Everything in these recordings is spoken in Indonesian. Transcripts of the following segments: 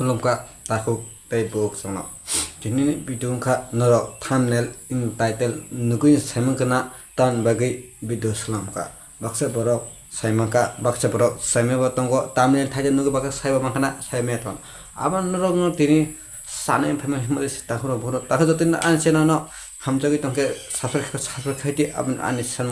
khulumka takuk tei book sangno tini video kha norok thumbnail in title nugui saimangkana tan bagai video salamka baksa borok saimaka baksa borok saimeba tongo thumbnail thaide nugui baka saiba mangkana saimeton aban norok no tini sane famous moris takuro boro takho jotin anchena no hamjagi tongke subscribe khaiti aban anisan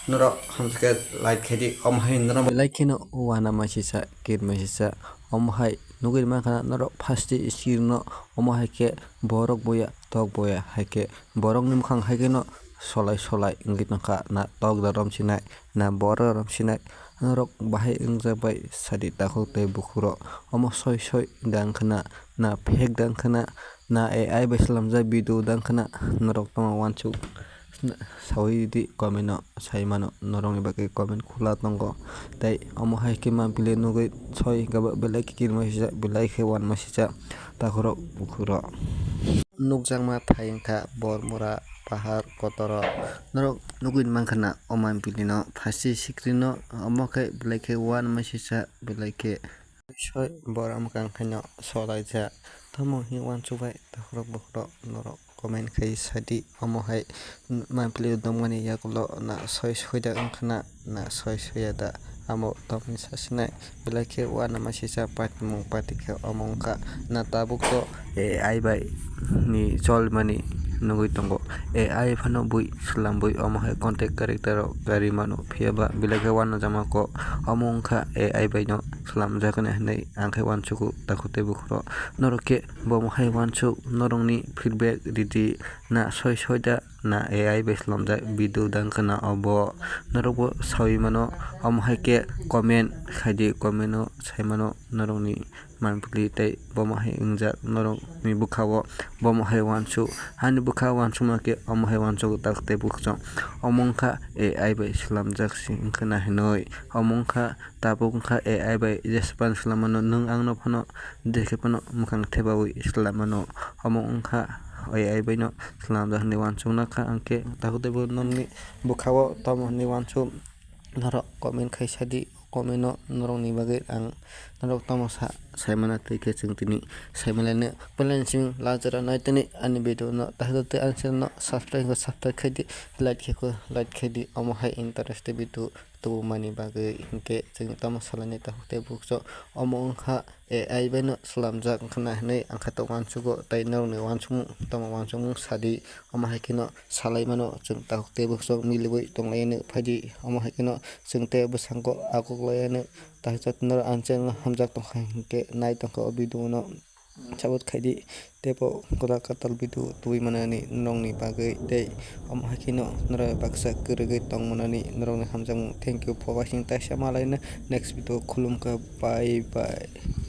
norok hamjake like khaiti omhai norok like kino wana masisa kid masisa omhai nugui mangkana norok pasti iskirno omhai ke borok boya tok boya haike borok nimkhang haike no solai ingit nangka na tok darom sinai na boro rom sinai norok bahai ingjabai sadi takho tei bukuro omo soi dangkhana na fake dangkhana na AI bai salamjak video dangkhana norok tamo wanchu sawi di comment saimano norong bagai comment khula tongo tei omo haike ma bile nugui soi gaba belai kikir masija belai ke wan masija takhoro bukhuro nukjakma thaingkha bormora pahar kotoro norok nugui mangkhana oma bilino phasi sikrino omo khe belai ke wan masija belai ke soi boram kangkhaino solaija tamo hi wanchubai takhoro bukhuro norok comment khai sadi omo hai mampli domani yakulo na soi da angkhana na soi da amo topni sasinai belai ke wana masisa patmung patikhe omongka na tabukto AI bai ni cholmani nugui tongo AI phano bui slambui omo hai content character gari mano phiaba belai ke wana jamako omongkha AI bai no slamjakane hinai angkhai wanchuku takhute bukhuro noroke bomo hai wanchuk norongni feedback ridi na soi da na AI bai slamjak video dangkhana obo norokbo sawi mano omo hai ke comment khaidi comment no saimano norongni manpli tei bomo hai ingjak norokni bukhao bomo hai wanchu hani bukha wanchuma ke omo hai wanchu takte bukchong omongkha AI bai slamjak singkhana hinoi omongkha tabungkha AI bai jespan slamano nung angno phano dekhe phano mukhang thebawi slamano omo ongkha AI bai no slamjak hinui wanchungna kha angke takute bo nongni bukhao tomo ni wanchu norok comment khai sadi comment no norokni bagai ang norok tomo saimana tei khe chwng tini saimalane plan sing lajara naitani ani video no tahidote answer no subscribe khaidi like khaidi omo hai interest video tu mani bagai hingke chwng tomo salani tahute bukso omo ongkha AI bai no slamjak khana hinui angkha to wanchugo tei norokni wanchung tomo wanchung sadi omo hai kino salai mano chwng tahukte bukso milibui tonglaini phaidi omo hai kino chwngte bwsangko akuklaini tahijak nor ancheng hamjak tongkha hingke nai tongkha o video no sabot khaidi tepo koda katal video tui manani norongni bagai tei omo hai kino noroi baksa kwrwgui tongmanani norokni hamjakmung thank you for watching taisa malaina next video khulumkha bye bye.